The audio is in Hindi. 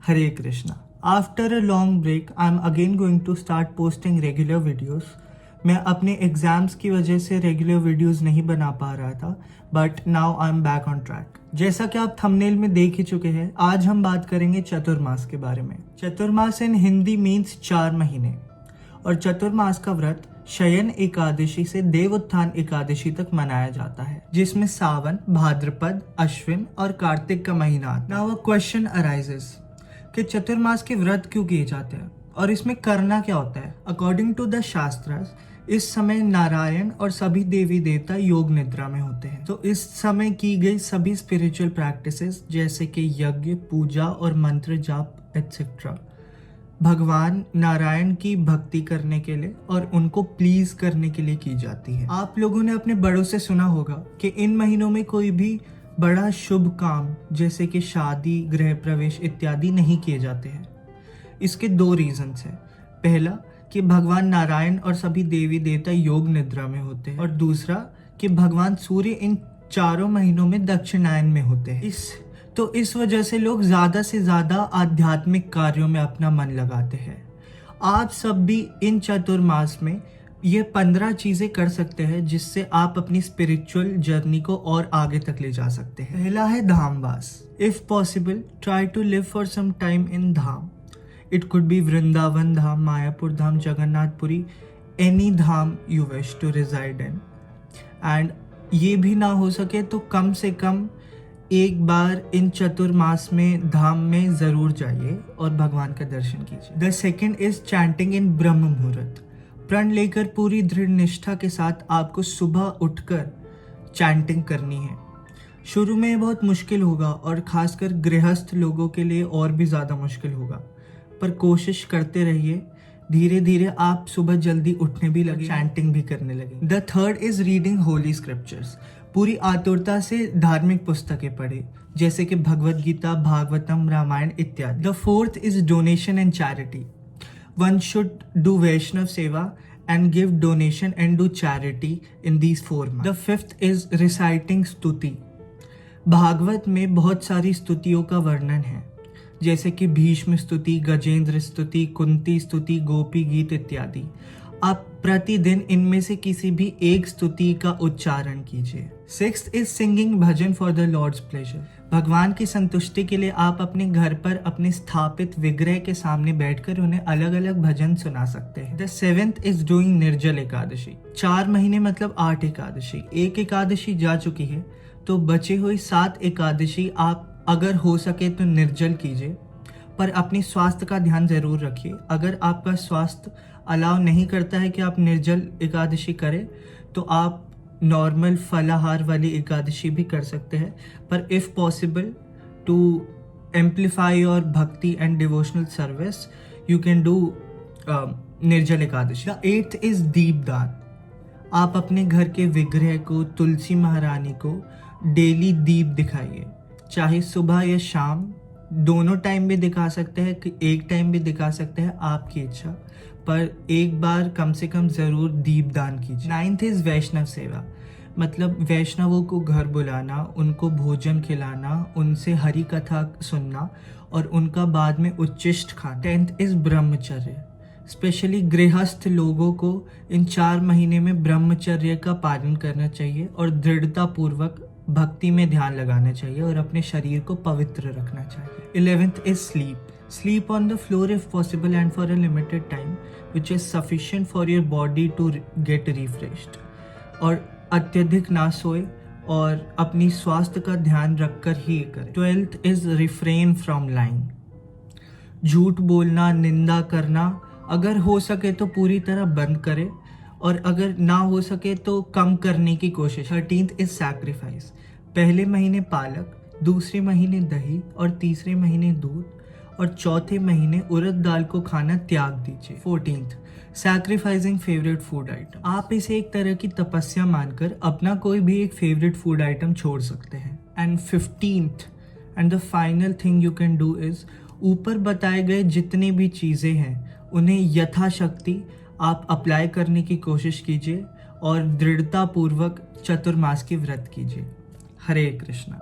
Hare Krishna. After a long break, I'm again going to start posting regular videos. मैं अपने एग्जाम्स की वजह से रेगुलर वीडियोस नहीं बना पा रहा था, but now I am back on track. जैसा कि आप थंबनेल में देख ही चुके हैं, आज हम बात करेंगे चतुर्मास के बारे में। चतुर्मास इन हिंदी मीन्स 4 महीने, और चतुर्मास का व्रत शयन एकादशी से देवोत्थान एकादशी तक मनाया जाता है, जिसमें सावन, भाद्रपद, अश्विन और कार्तिक का महीना आता है। नाउ अ क्वेश्चन अराइजेस कि चतुर्मास के व्रत क्यों किए जाते हैं और इसमें करना क्या होता है। अकॉर्डिंग टू द शास्त्रास, इस समय नारायण और सभी देवी देवता योग निद्रा में होते हैं, तो इस समय की गई सभी स्पिरिचुअल प्रैक्टिसेस जैसे कि यज्ञ, पूजा और मंत्र जाप एटसेट्रा भगवान नारायण की भक्ति करने के लिए और उनको प्लीज करने के लिए की जाती है। आप लोगों ने अपने बड़ों से सुना होगा कि इन महीनों में कोई भी बड़ा शुभ काम जैसे कि शादी, गृह प्रवेश इत्यादि नहीं किए जाते हैं। इसके 2 रीजंस हैं। पहला कि भगवान नारायण और सभी देवी देवता योग निद्रा में होते हैं, और दूसरा कि भगवान सूर्य इन 4 महीनों में दक्षिणायन में होते हैं। इस वजह से लोग ज्यादा से ज्यादा आध्यात्मिक कार्यों में अपना मन लगाते हैं। आप सब भी इन चतुर्मास में ये 15 चीजें कर सकते हैं जिससे आप अपनी स्पिरिचुअल जर्नी को और आगे तक ले जा सकते हैं। पहला है धामवास। If possible, try to live for some time in dham. It could be Vrindavan Dham, Mayapur Dham, Jagannathpuri, any dham you wish to reside in. And ये भी ना हो सके तो कम से कम एक बार इन चतुर्मास में धाम में जरूर जाइए और भगवान का दर्शन कीजिए। द सेकेंड इज चैंटिंग इन ब्रह्म मुहूर्त। प्रण लेकर पूरी दृढ़ निष्ठा के साथ आपको सुबह उठकर चैंटिंग करनी है। शुरू में बहुत मुश्किल होगा और खासकर गृहस्थ लोगों के लिए और भी ज़्यादा मुश्किल होगा, पर कोशिश करते रहिए। धीरे धीरे आप सुबह जल्दी उठने भी लगे, चैंटिंग भी करने लगे। The third is reading Holi scriptures. पूरी आतुरता से धार्मिक पुस्तकें पढ़े जैसे कि भगवत गीता, भागवतम, रामायण इत्यादि। The fourth is donation and charity. One should do Vaishnav Seva and give donation and do charity in these 4 months. The fifth is reciting स्तुति। भागवत में बहुत सारी स्तुतियों का वर्णन है, जैसे कि भीष्म स्तुति, गजेंद्र स्तुति, कुंती स्तुति, गोपी गीत इत्यादि। आप प्रतिदिन इनमें से किसी भी एक स्तुति का उच्चारण कीजिए। Sixth is singing bhajan for the lord's pleasure. भगवान की संतुष्टि के लिए आप अपने घर पर अपने स्थापित विग्रह के सामने बैठकर उन्हें अलग अलग भजन सुना सकते हैं। द सेवेंथ इज डूइंग निर्जल एकादशी। 4 महीने मतलब 8 एकादशी। 1 एकादशी जा चुकी है तो बची हुई 7 एकादशी आप अगर हो सके तो निर्जल कीजिए, पर अपनी स्वास्थ्य का ध्यान जरूर रखिए। अगर आपका स्वास्थ्य अलाउ नहीं करता है कि आप निर्जल एकादशी करें तो आप नॉर्मल फलाहार वाली एकादशी भी कर सकते हैं, पर if possible to amplify your bhakti and devotional service you can do Nirjala Ekadashi. The 8th is दीपदान। आप अपने घर के विग्रह को, तुलसी महारानी को डेली दीप दिखाइए, चाहे सुबह या शाम, दोनों टाइम भी दिखा सकते हैं कि एक टाइम भी दिखा सकते हैं, आपकी इच्छा, पर एक बार कम से कम जरूर दीपदान कीजिए। 9th इज वैष्णव सेवा, मतलब वैष्णवों को घर बुलाना, उनको भोजन खिलाना, उनसे हरि कथा सुनना और उनका बाद में उच्चिष्ट खाना। 10th इज ब्रह्मचर्य। स्पेशली गृहस्थ लोगों को इन 4 महीने में ब्रह्मचर्य का पालन करना चाहिए और दृढ़ता पूर्वक भक्ति में ध्यान लगाना चाहिए और अपने शरीर को पवित्र रखना चाहिए। 11th is sleep. Sleep on the floor if possible and for a limited time, which is sufficient for your body to get refreshed. और अत्यधिक ना सोए और अपनी स्वास्थ्य का ध्यान रखकर ही करें। 12th is refrain from lying. झूठ बोलना, निंदा करना अगर हो सके तो पूरी तरह बंद करें, और अगर ना हो सके तो कम करने की कोशिश। 13th is sacrifice. पहले महीने पालक, दूसरे महीने दही और तीसरे महीने दूध और चौथे महीने उड़द दाल को खाना त्याग दीजिए। 14th sacrificing favourite food item. आप इसे एक तरह की तपस्या मानकर अपना कोई भी एक फेवरेट फूड आइटम छोड़ सकते हैं। And 15th and the final thing you can do is, ऊपर बताए गए जितनी भी चीज़ें हैं उन्हें यथाशक्ति आप अप्लाई करने की कोशिश कीजिए और दृढ़ता पूर्वक चतुर्मास की व्रत कीजिए। हरे कृष्णा।